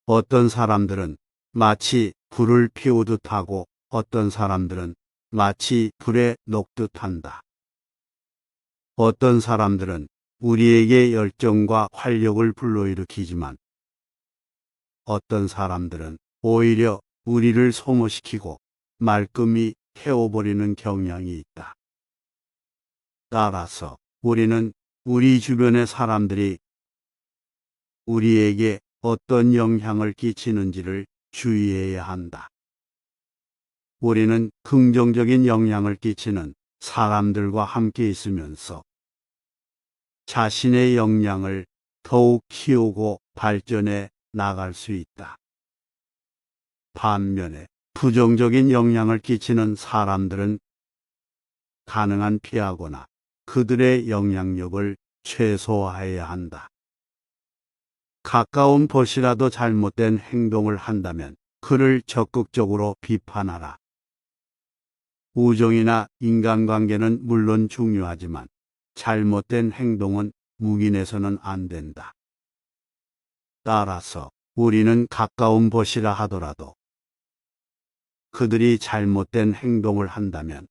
어떤 사람들은 마치 불을 피우듯 하고 어떤 사람들은 마치 불에 녹듯 한다. 어떤 사람들은 우리에게 열정과 활력을 불러일으키지만 어떤 사람들은 오히려 우리를 소모시키고 말끔히 태워버리는 경향이 있다. 따라서 우리는 우리 주변의 사람들이 우리에게 어떤 영향을 끼치는지를 주의해야 한다. 우리는 긍정적인 영향을 끼치는 사람들과 함께 있으면서 자신의 역량을 더욱 키우고 발전해 나갈 수 있다. 반면에 부정적인 영향을 끼치는 사람들은 가능한 피하거나 그들의 영향력을 최소화해야 한다. 가까운 벗이라도 잘못된 행동을 한다면 그를 적극적으로 비판하라. 우정이나 인간관계는 물론 중요하지만 잘못된 행동은 묵인해서는 안 된다. 따라서 우리는 가까운 벗이라 하더라도 그들이 잘못된 행동을 한다면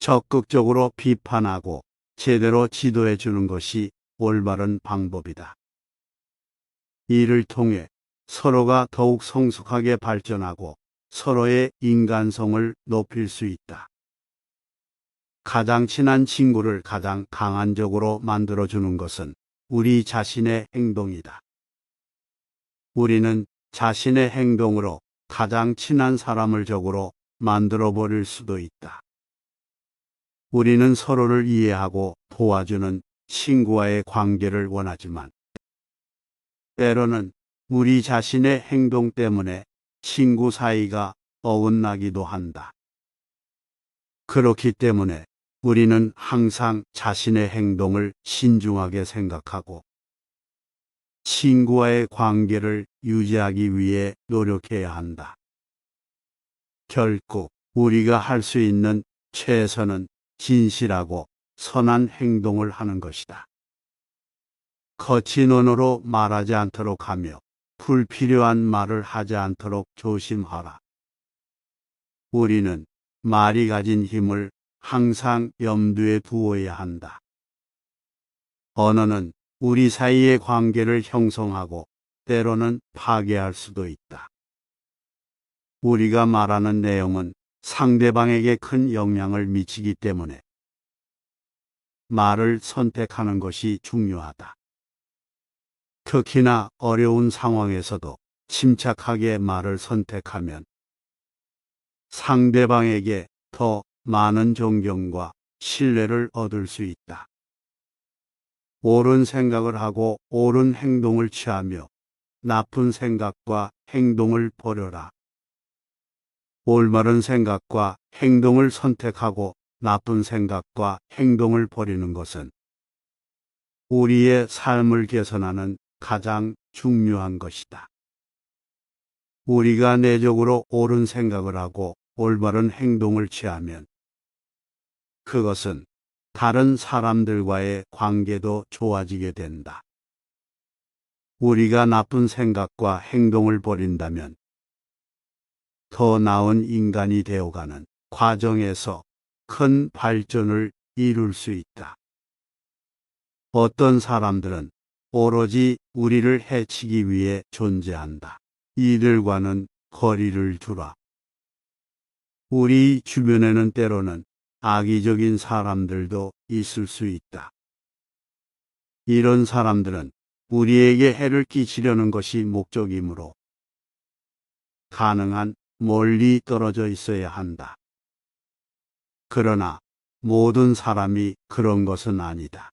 적극적으로 비판하고 제대로 지도해 주는 것이 올바른 방법이다. 이를 통해 서로가 더욱 성숙하게 발전하고 서로의 인간성을 높일 수 있다. 가장 친한 친구를 가장 강한적으로 만들어주는 것은 우리 자신의 행동이다. 우리는 자신의 행동으로 가장 친한 사람을 적으로 만들어버릴 수도 있다. 우리는 서로를 이해하고 도와주는 친구와의 관계를 원하지만 때로는 우리 자신의 행동 때문에 친구 사이가 어긋나기도 한다. 그렇기 때문에 우리는 항상 자신의 행동을 신중하게 생각하고 친구와의 관계를 유지하기 위해 노력해야 한다. 결국 우리가 할 수 있는 최선은 진실하고 선한 행동을 하는 것이다. 거친 언어로 말하지 않도록 하며 불필요한 말을 하지 않도록 조심하라. 우리는 말이 가진 힘을 항상 염두에 두어야 한다. 언어는 우리 사이의 관계를 형성하고 때로는 파괴할 수도 있다. 우리가 말하는 내용은 상대방에게 큰 영향을 미치기 때문에 말을 선택하는 것이 중요하다. 특히나 어려운 상황에서도 침착하게 말을 선택하면 상대방에게 더 많은 존경과 신뢰를 얻을 수 있다. 옳은 생각을 하고 옳은 행동을 취하며 나쁜 생각과 행동을 버려라. 올바른 생각과 행동을 선택하고 나쁜 생각과 행동을 버리는 것은 우리의 삶을 개선하는 가장 중요한 것이다. 우리가 내적으로 옳은 생각을 하고 올바른 행동을 취하면 그것은 다른 사람들과의 관계도 좋아지게 된다. 우리가 나쁜 생각과 행동을 버린다면 더 나은 인간이 되어가는 과정에서 큰 발전을 이룰 수 있다. 어떤 사람들은 오로지 우리를 해치기 위해 존재한다. 이들과는 거리를 두라. 우리 주변에는 때로는 악의적인 사람들도 있을 수 있다. 이런 사람들은 우리에게 해를 끼치려는 것이 목적이므로 가능한 멀리 떨어져 있어야 한다. 그러나 모든 사람이 그런 것은 아니다.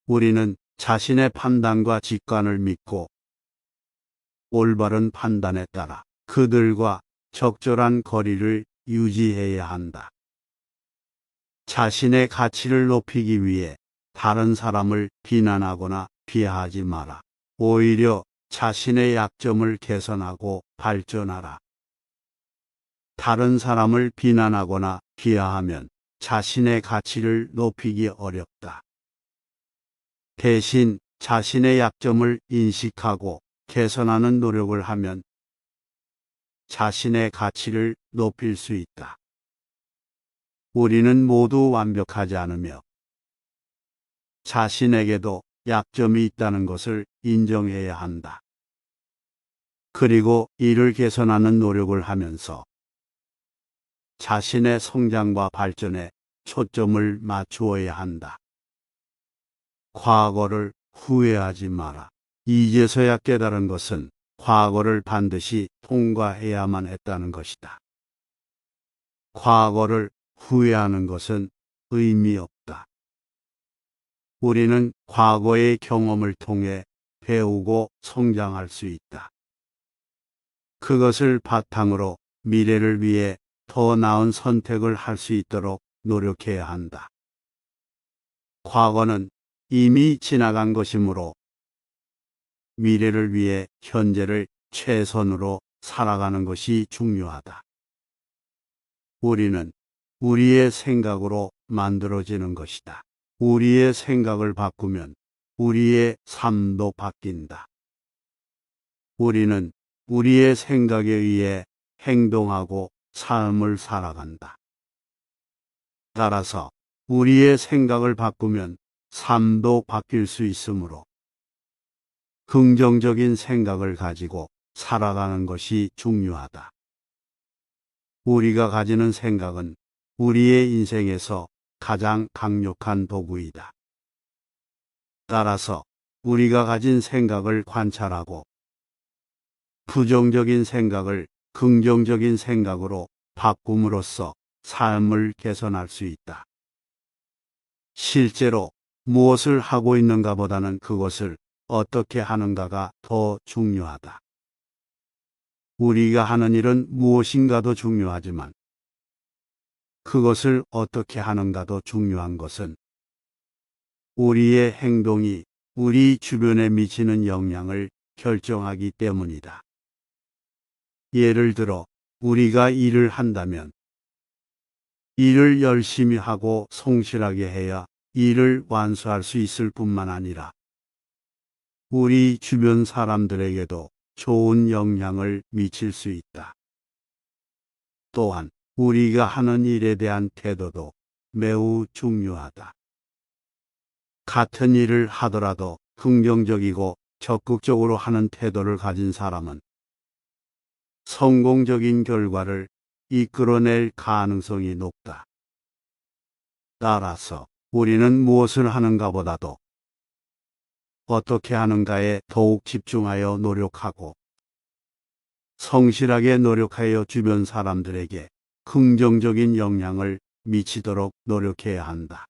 우리는 자신의 판단과 직관을 믿고 올바른 판단에 따라 그들과 적절한 거리를 유지해야 한다. 자신의 가치를 높이기 위해 다른 사람을 비난하거나 비하하지 마라. 오히려 자신의 약점을 개선하고 발전하라. 다른 사람을 비난하거나 비하하면 자신의 가치를 높이기 어렵다. 대신 자신의 약점을 인식하고 개선하는 노력을 하면 자신의 가치를 높일 수 있다. 우리는 모두 완벽하지 않으며 자신에게도 약점이 있다는 것을 인정해야 한다. 그리고 이를 개선하는 노력을 하면서 자신의 성장과 발전에 초점을 맞추어야 한다. 과거를 후회하지 마라. 이제서야 깨달은 것은 과거를 반드시 통과해야만 했다는 것이다. 과거를 후회하는 것은 의미 없다. 우리는 과거의 경험을 통해 배우고 성장할 수 있다. 그것을 바탕으로 미래를 위해 더 나은 선택을 할 수 있도록 노력해야 한다. 과거는 이미 지나간 것이므로 미래를 위해 현재를 최선으로 살아가는 것이 중요하다. 우리는 우리의 생각으로 만들어지는 것이다. 우리의 생각을 바꾸면 우리의 삶도 바뀐다. 우리는 우리의 생각에 의해 행동하고 삶을 살아간다. 따라서 우리의 생각을 바꾸면 삶도 바뀔 수 있으므로 긍정적인 생각을 가지고 살아가는 것이 중요하다. 우리가 가지는 생각은 우리의 인생에서 가장 강력한 도구이다. 따라서 우리가 가진 생각을 관찰하고 부정적인 생각을 긍정적인 생각으로 바꿈으로써 삶을 개선할 수 있다. 실제로 무엇을 하고 있는가 보다는 그것을 어떻게 하는가가 더 중요하다. 우리가 하는 일은 무엇인가도 중요하지만 그것을 어떻게 하는가도 중요한 것은 우리의 행동이 우리 주변에 미치는 영향을 결정하기 때문이다. 예를 들어 우리가 일을 한다면 일을 열심히 하고 성실하게 해야 일을 완수할 수 있을 뿐만 아니라 우리 주변 사람들에게도 좋은 영향을 미칠 수 있다. 또한 우리가 하는 일에 대한 태도도 매우 중요하다. 같은 일을 하더라도 긍정적이고 적극적으로 하는 태도를 가진 사람은 성공적인 결과를 이끌어낼 가능성이 높다. 따라서 우리는 무엇을 하는가 보다도 어떻게 하는가에 더욱 집중하여 노력하고 성실하게 노력하여 주변 사람들에게 긍정적인 영향을 미치도록 노력해야 한다.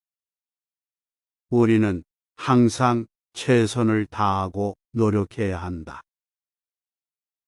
우리는 항상 최선을 다하고 노력해야 한다.